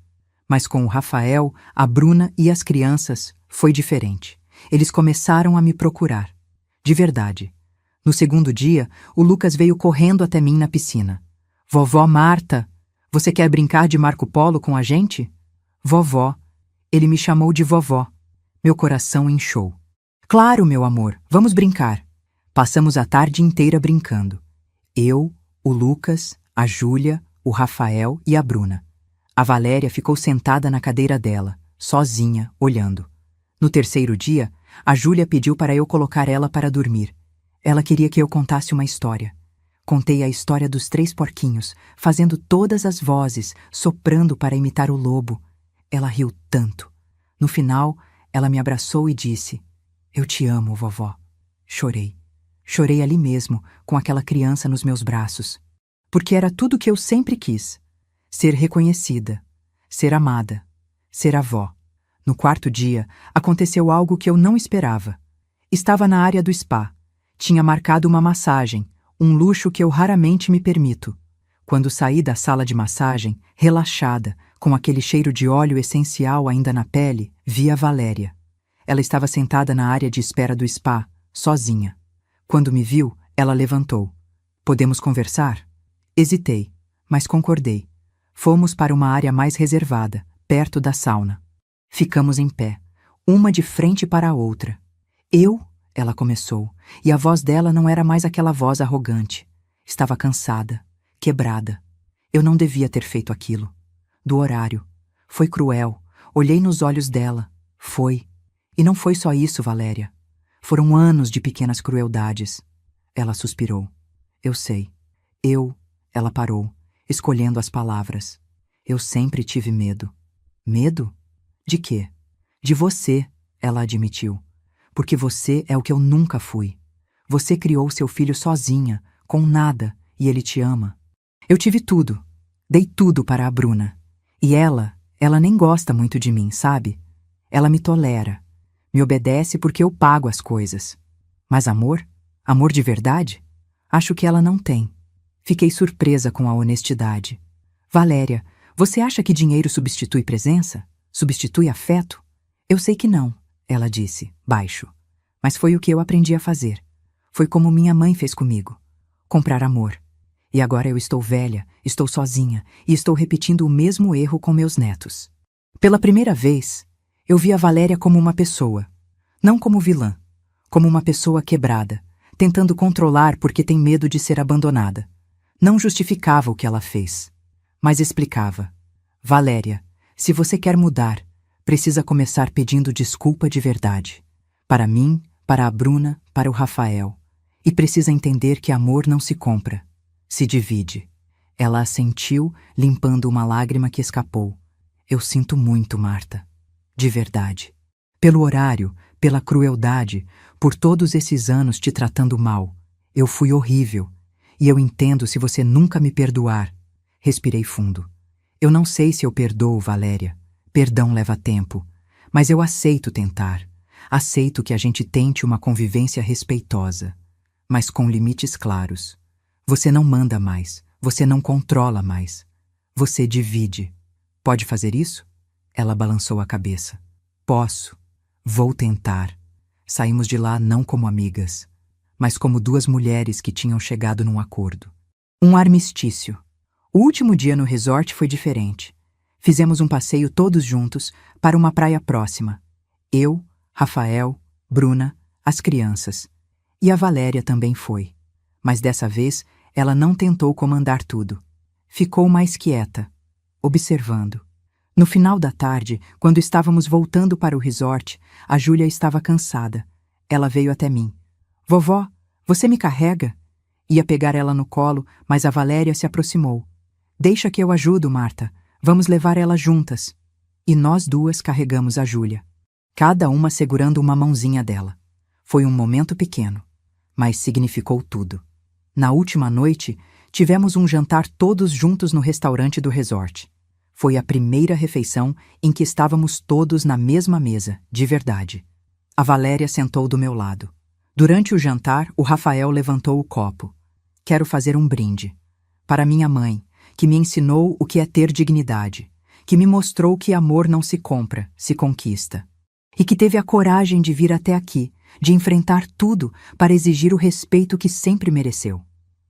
Mas com o Rafael, a Bruna e as crianças, foi diferente. Eles começaram a me procurar. De verdade. No segundo dia, o Lucas veio correndo até mim na piscina. Vovó Marta, você quer brincar de Marco Polo com a gente? Vovó. Ele me chamou de vovó. Meu coração inchou. Claro, meu amor, vamos brincar. Passamos a tarde inteira brincando. Eu, o Lucas, a Júlia, o Rafael e a Bruna. A Valéria ficou sentada na cadeira dela, sozinha, olhando. No terceiro dia, a Júlia pediu para eu colocar ela para dormir. Ela queria que eu contasse uma história. Contei a história dos 3 porquinhos, fazendo todas as vozes, soprando para imitar o lobo. Ela riu tanto. No final, ela me abraçou e disse: Eu te amo, vovó. Chorei. Chorei ali mesmo, com aquela criança nos meus braços. Porque era tudo o que eu sempre quis. Ser reconhecida, ser amada, ser avó. No quarto dia, aconteceu algo que eu não esperava. Estava na área do spa. Tinha marcado uma massagem, um luxo que eu raramente me permito. Quando saí da sala de massagem, relaxada, com aquele cheiro de óleo essencial ainda na pele, vi a Valéria. Ela estava sentada na área de espera do spa, sozinha. Quando me viu, ela levantou. Podemos conversar? Hesitei, mas concordei. Fomos para uma área mais reservada, perto da sauna. Ficamos em pé, uma de frente para a outra. Ela começou, e a voz dela não era mais aquela voz arrogante. Estava cansada, quebrada. Eu não devia ter feito aquilo. Do horário. Foi cruel. Olhei nos olhos dela. Foi. E não foi só isso, Valéria. Foram anos de pequenas crueldades. Ela suspirou. Eu sei. Ela parou, escolhendo as palavras. Eu sempre tive medo. Medo? De quê? De você, ela admitiu. Porque você é o que eu nunca fui. Você criou seu filho sozinha, com nada, e ele te ama. Eu tive tudo. Dei tudo para a Bruna. E ela nem gosta muito de mim, sabe? Ela me tolera. Me obedece porque eu pago as coisas. Mas amor? Amor de verdade? Acho que ela não tem. Fiquei surpresa com a honestidade. Valéria, você acha que dinheiro substitui presença? Substitui afeto? Eu sei que não, ela disse, baixo. Mas foi o que eu aprendi a fazer. Foi como minha mãe fez comigo. Comprar amor. E agora eu estou velha, estou sozinha e estou repetindo o mesmo erro com meus netos. Pela primeira vez, eu vi a Valéria como uma pessoa. Não como vilã. Como uma pessoa quebrada, tentando controlar porque tem medo de ser abandonada. Não justificava o que ela fez, mas explicava. Valéria, se você quer mudar, precisa começar pedindo desculpa de verdade. Para mim, para a Bruna, para o Rafael. E precisa entender que amor não se compra, se divide. Ela assentiu, limpando uma lágrima que escapou. Eu sinto muito, Marta. De verdade. Pelo horário, pela crueldade, por todos esses anos te tratando mal. Eu fui horrível. E eu entendo se você nunca me perdoar. Respirei fundo. Eu não sei se eu perdoo, Valéria. Perdão leva tempo. Mas eu aceito tentar. Aceito que a gente tente uma convivência respeitosa. Mas com limites claros. Você não manda mais. Você não controla mais. Você divide. Pode fazer isso? Ela balançou a cabeça. Posso. Vou tentar. Saímos de lá não como amigas, mas como duas mulheres que tinham chegado num acordo. Um armistício. O último dia no resort foi diferente. Fizemos um passeio todos juntos para uma praia próxima. Eu, Rafael, Bruna, as crianças. E a Valéria também foi. Mas dessa vez, ela não tentou comandar tudo. Ficou mais quieta, observando. No final da tarde, quando estávamos voltando para o resort, a Júlia estava cansada. Ela veio até mim. Vovó, você me carrega? Ia pegar ela no colo, mas a Valéria se aproximou. Deixa que eu ajudo, Marta. Vamos levar ela juntas. E nós duas carregamos a Júlia. Cada uma segurando uma mãozinha dela. Foi um momento pequeno, mas significou tudo. Na última noite, tivemos um jantar todos juntos no restaurante do resort. Foi a primeira refeição em que estávamos todos na mesma mesa, de verdade. A Valéria sentou do meu lado. Durante o jantar, o Rafael levantou o copo. Quero fazer um brinde. Para minha mãe, que me ensinou o que é ter dignidade, que me mostrou que amor não se compra, se conquista. E que teve a coragem de vir até aqui, de enfrentar tudo para exigir o respeito que sempre mereceu.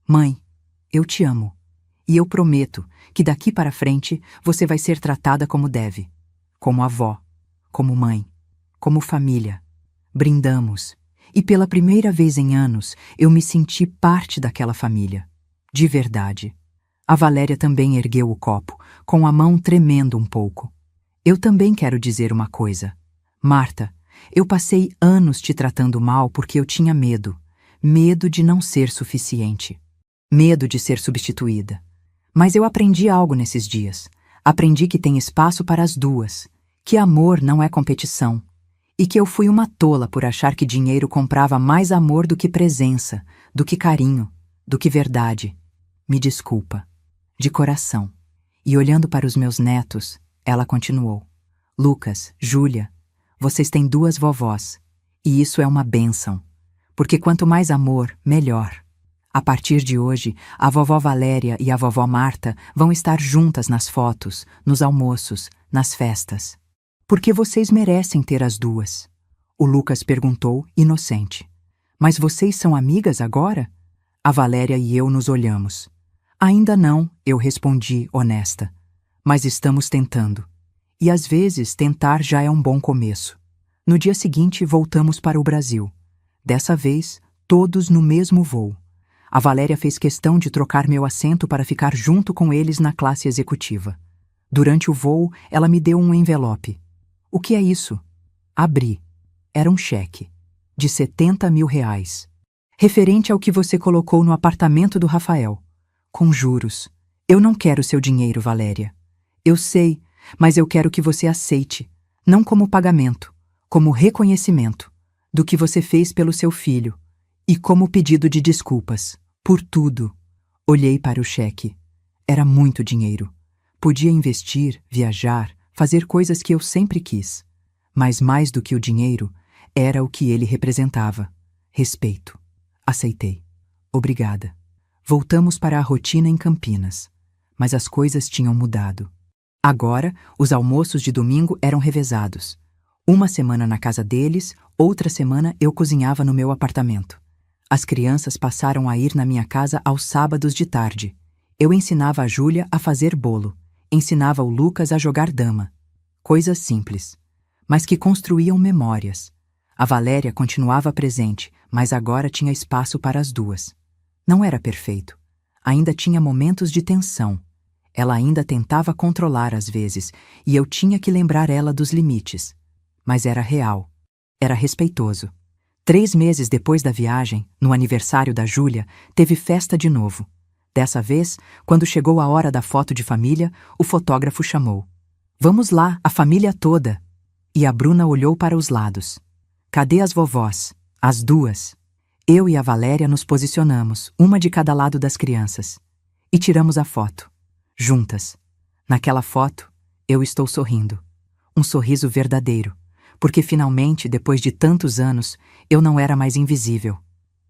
Mãe, eu te amo. E eu prometo que daqui para frente você vai ser tratada como deve. Como avó, como mãe, como família. Brindamos. E pela primeira vez em anos, eu me senti parte daquela família. De verdade. A Valéria também ergueu o copo, com a mão tremendo um pouco. Eu também quero dizer uma coisa. Marta, eu passei anos te tratando mal porque eu tinha medo. Medo de não ser suficiente. Medo de ser substituída. Mas eu aprendi algo nesses dias. Aprendi que tem espaço para as duas, que amor não é competição, e que eu fui uma tola por achar que dinheiro comprava mais amor do que presença, do que carinho, do que verdade. Me desculpa. De coração. E olhando para os meus netos, ela continuou. Lucas, Júlia, vocês têm duas vovós, e isso é uma bênção, porque quanto mais amor, melhor. A partir de hoje, a vovó Valéria e a vovó Marta vão estar juntas nas fotos, nos almoços, nas festas. Porque vocês merecem ter as duas. O Lucas perguntou, inocente. Mas vocês são amigas agora? A Valéria e eu nos olhamos. Ainda não, eu respondi, honesta. Mas estamos tentando. E às vezes tentar já é um bom começo. No dia seguinte, voltamos para o Brasil. Dessa vez, todos no mesmo voo. A Valéria fez questão de trocar meu assento para ficar junto com eles na classe executiva. Durante o voo, ela me deu um envelope. O que é isso? Abri. Era um cheque. De R$70 mil. Referente ao que você colocou no apartamento do Rafael. Com juros. Eu não quero seu dinheiro, Valéria. Eu sei, mas eu quero que você aceite. Não como pagamento, como reconhecimento do que você fez pelo seu filho. E como pedido de desculpas. Por tudo. Olhei para o cheque. Era muito dinheiro. Podia investir, viajar, fazer coisas que eu sempre quis. Mas mais do que o dinheiro, era o que ele representava. Respeito. Aceitei. Obrigada. Voltamos para a rotina em Campinas. Mas as coisas tinham mudado. Agora, os almoços de domingo eram revezados. Uma semana na casa deles, outra semana eu cozinhava no meu apartamento. As crianças passaram a ir na minha casa aos sábados de tarde. Eu ensinava a Júlia a fazer bolo. Ensinava o Lucas a jogar dama. Coisas simples, mas que construíam memórias. A Valéria continuava presente, mas agora tinha espaço para as duas. Não era perfeito. Ainda tinha momentos de tensão. Ela ainda tentava controlar às vezes, e eu tinha que lembrar ela dos limites. Mas era real. Era respeitoso. 3 meses depois da viagem, no aniversário da Júlia, teve festa de novo. Dessa vez, quando chegou a hora da foto de família, o fotógrafo chamou. Vamos lá, a família toda. E a Bruna olhou para os lados. Cadê as vovós? As duas. Eu e a Valéria nos posicionamos, uma de cada lado das crianças. E tiramos a foto. Juntas. Naquela foto, eu estou sorrindo. Um sorriso verdadeiro. Porque finalmente, depois de tantos anos, eu não era mais invisível.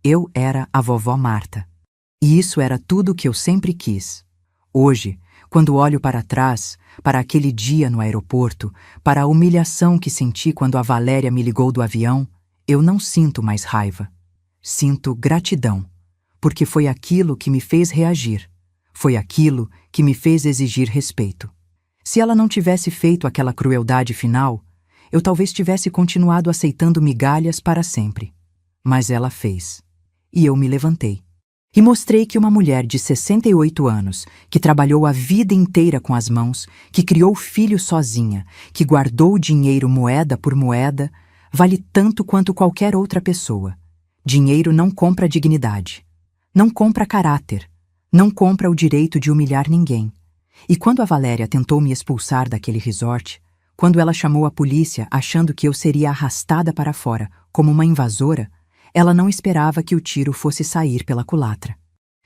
Eu era a vovó Marta. E isso era tudo o que eu sempre quis. Hoje, quando olho para trás, para aquele dia no aeroporto, para a humilhação que senti quando a Valéria me ligou do avião, eu não sinto mais raiva. Sinto gratidão, porque foi aquilo que me fez reagir. Foi aquilo que me fez exigir respeito. Se ela não tivesse feito aquela crueldade final, eu talvez tivesse continuado aceitando migalhas para sempre. Mas ela fez. E eu me levantei. E mostrei que uma mulher de 68 anos, que trabalhou a vida inteira com as mãos, que criou filhos sozinha, que guardou dinheiro moeda por moeda, vale tanto quanto qualquer outra pessoa. Dinheiro não compra dignidade. Não compra caráter. Não compra o direito de humilhar ninguém. E quando a Valéria tentou me expulsar daquele resort, quando ela chamou a polícia achando que eu seria arrastada para fora como uma invasora, ela não esperava que o tiro fosse sair pela culatra.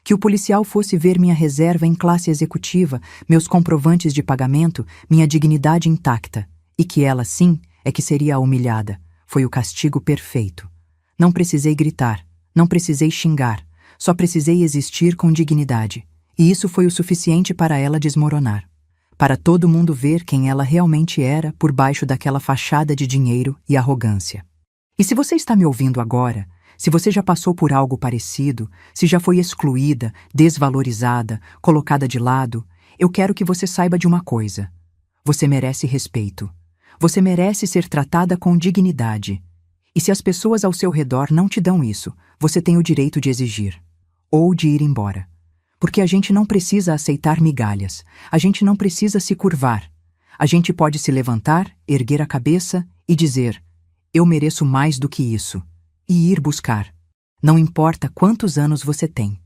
Que o policial fosse ver minha reserva em classe executiva, meus comprovantes de pagamento, minha dignidade intacta, e que ela, sim, é que seria a humilhada. Foi o castigo perfeito. Não precisei gritar, não precisei xingar, só precisei existir com dignidade. E isso foi o suficiente para ela desmoronar. Para todo mundo ver quem ela realmente era por baixo daquela fachada de dinheiro e arrogância. E se você está me ouvindo agora, se você já passou por algo parecido, se já foi excluída, desvalorizada, colocada de lado, eu quero que você saiba de uma coisa. Você merece respeito. Você merece ser tratada com dignidade. E se as pessoas ao seu redor não te dão isso, você tem o direito de exigir. Ou de ir embora. Porque a gente não precisa aceitar migalhas. A gente não precisa se curvar. A gente pode se levantar, erguer a cabeça e dizer: eu mereço mais do que isso. E ir buscar. Não importa quantos anos você tem.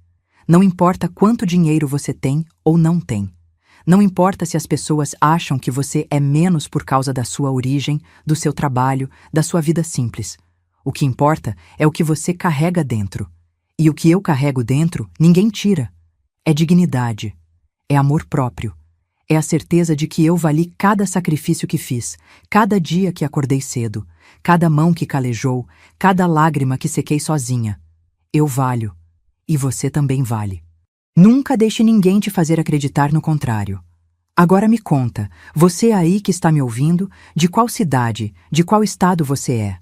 Não importa quanto dinheiro você tem ou não tem. Não importa se as pessoas acham que você é menos por causa da sua origem, do seu trabalho, da sua vida simples. O que importa é o que você carrega dentro. E o que eu carrego dentro, ninguém tira. É dignidade. É amor próprio. É a certeza de que eu vali cada sacrifício que fiz, cada dia que acordei cedo, cada mão que calejou, cada lágrima que sequei sozinha. Eu valho. E você também vale. Nunca deixe ninguém te fazer acreditar no contrário. Agora me conta, você aí que está me ouvindo, de qual cidade, de qual estado você é?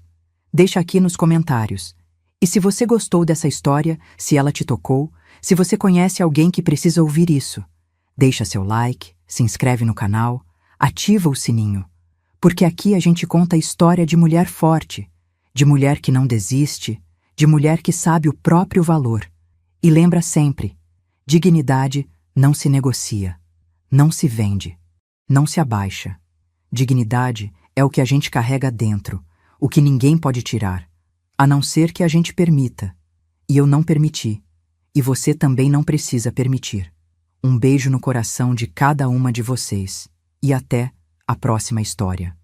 Deixa aqui nos comentários. E se você gostou dessa história, se ela te tocou, se você conhece alguém que precisa ouvir isso, deixa seu like, se inscreve no canal, ativa o sininho, porque aqui a gente conta a história de mulher forte, de mulher que não desiste, de mulher que sabe o próprio valor. E lembra sempre, dignidade não se negocia, não se vende, não se abaixa. Dignidade é o que a gente carrega dentro, o que ninguém pode tirar, a não ser que a gente permita. E eu não permiti, e você também não precisa permitir. Um beijo no coração de cada uma de vocês, e até a próxima história.